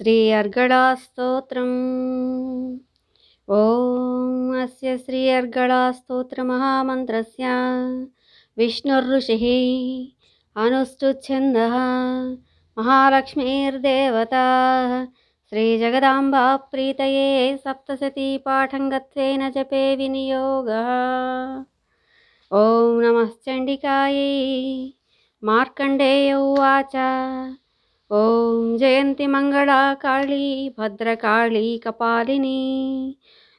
श्री अर्गळास्तोत्रम्। ॐ अस्य श्री अर्गळास्तोत्रमहामन्त्रस्य विष्णुर्ऋषिः अनुष्टुच्छन्दः महालक्ष्मीर्देवता श्रीजगदाम्बा प्रीतये सप्तशती पाठङ्गत्वेन जपे विनियोगः। ॐ नमः चण्डिकायै। मार्कण्डेय उवाच ॐ जयन्ति मङ्गला काली भद्रकाली कपालिनी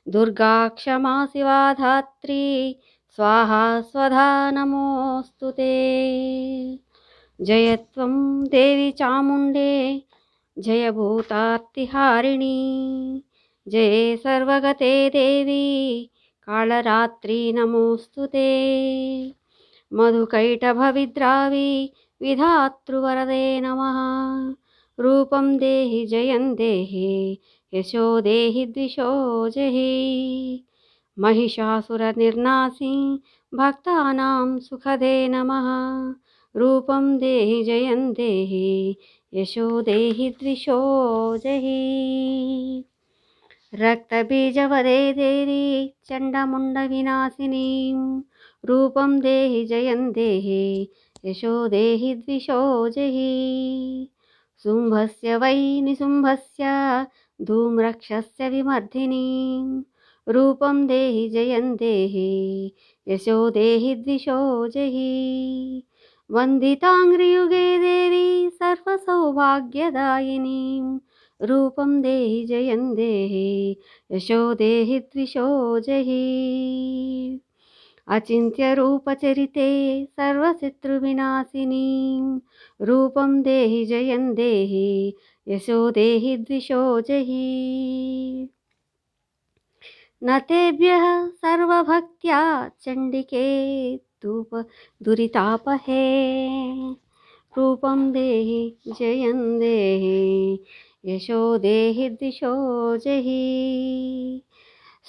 दुर्गा क्षमा शिवा धात्री स्वाहा स्वधा नमोऽस्तु ते। जय त्वं देवी चामुण्डे जय भूतार्तिहारिणी जय सर्वगते देवी कालरात्रि नमोऽस्तु ते। मधुकैटभविद्रावी विधातृवरदे नमः। रूपं देहि जयं देहि यशो देहि द्विषो जहि। महिषासुरनिर्नासी भक्तानां सुखदे नमः। रूपं देहि जयं देहि यशो देहि द्विषो जहि। रक्तबीजवदे देवी चण्डमुण्डविनाशिनी रूपं देहि जयं देहि यशो देहि द्विषो जहि। शुम्भस्य वै निशुम्भस्य धूम्रक्षस्य विमर्दिनी रूपं देहि जयं देहि यशो देहि द्विषो जहि। वन्दिताङ्घ्रियुगे देवी सर्वसौभाग्यदायिनी रूपं देहि जयं देहि यशो देहि द्विषो जहि। अचिन्त्यरूपचरिते सर्वशत्रुविनाशिनी रूपं देहि जयं देहि यशो देहि द्विषो जहि। न तेभ्यः सर्वभक्त्या चण्डिके धूप दुरितापहे रूपं देहि जयं देहि यशो देहि द्विषो जहि।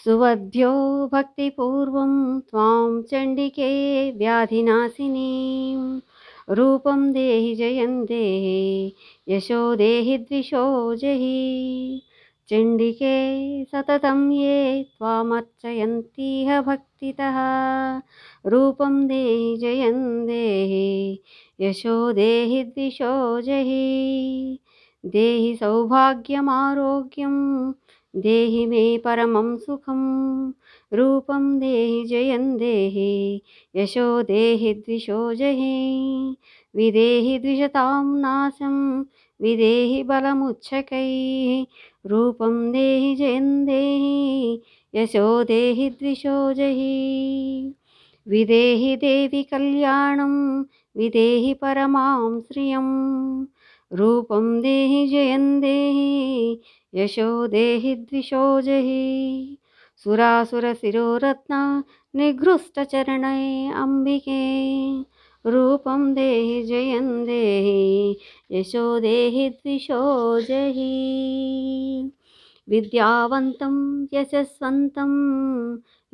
सुवद्भ्यो भक्तिपूर्वं त्वां चण्डिके व्याधिनाशिनी रूपं देहि जयं देहि यशो देहि द्विषो जहि। चण्डिके सततं ये त्वामर्चयन्तीह भक्तितः रूपं देहि जयं देहि यशो देहि द्विषो जहि। देहि सौभाग्यमारोग्यं देहि मे परमं सुखं रूपं देहि जयं देहि यशो देहि द्विषो जहि। विदेहि द्विषतां नाशं विदेहि बलमुच्छकैः रूपं देहि जयं देहि यशो देहि द्विषो जहि। विदेहि देवि कल्याणं विदेहि परमां श्रियं रूपं देहि जयं देहि यशो देहि द्विषो जहि। सुरासुरशिरोरत्ना निगृष्टचरणे अम्बिके रूपं देहि जयं देहि यशो देहि द्विषो जहि। विद्यावन्तं यशस्वन्तं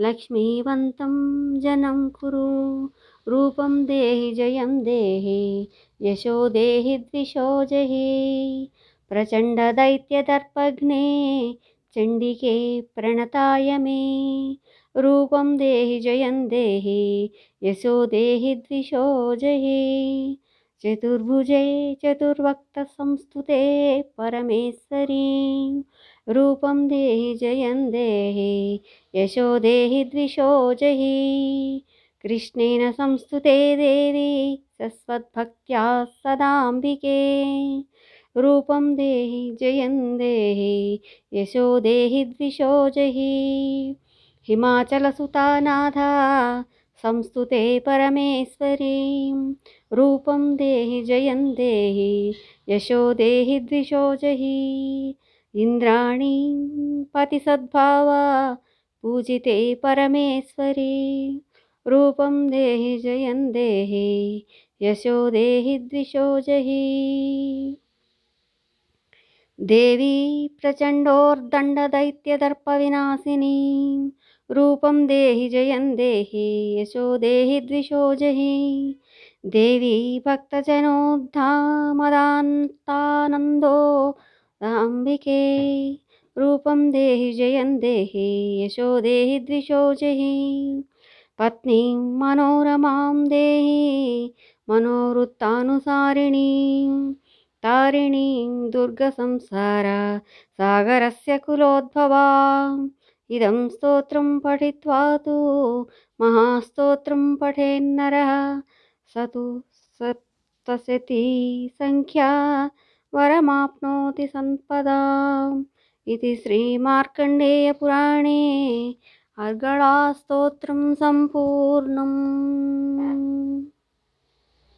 लक्ष्मीवन्तं जनं कुरु रूपं देहि जयं देहि यशो देहि द्विषो जहि। प्रचण्डदैत्यदर्पघ्ने चण्डिके प्रणताय मे रूपं देहि जयं देहि यशो देहि द्विषो जहि। चतुर्भुजे चतुर्वक्त्रसंस्तुते परमेश्वरी रूपं देहि जयं देहि यशो देहि द्विषो जहि। कृष्णेन संस्तुते देवी सस्वद्भक्त्या सदाम्बिके रूपं देहि जयं देहि यशो देहि द्विषो जहि। हिमाचलसुता नाथा संस्तुते परमेश्वरीं रूपं देहि जयं देहि यशो देहि द्विषो जहि। इन्द्राणी पतिसद्भावा पूजिते परमेश्वरी रूपं देहि जयं देहि यशो देहि द्विषो जहि। देवी प्रचण्डोर्दण्डदैत्यदर्पविनाशिनी रूपं देहि जयं देहि यशो देहि द्विषो जहि। देवी भक्तजनोद्धामदान्तानन्दो अम्बिके रूपं देहि जयं देहि यशो देहि द्विषो जहि पत्नीं मनोरमां देहि मनोवृत्तानुसारिणीं तारिणीं दुर्गसंसार सागरस्य कुलोद्भवा इदं स्तोत्रं पठित्वा तु महास्तोत्रं पठेन्नरः स तु सप्तशती संख्या वरमाप्नोति संपदाम् इति श्रीमार्कण्डेयपुराणे अर्गळास्तोत्रं सम्पूर्णम्।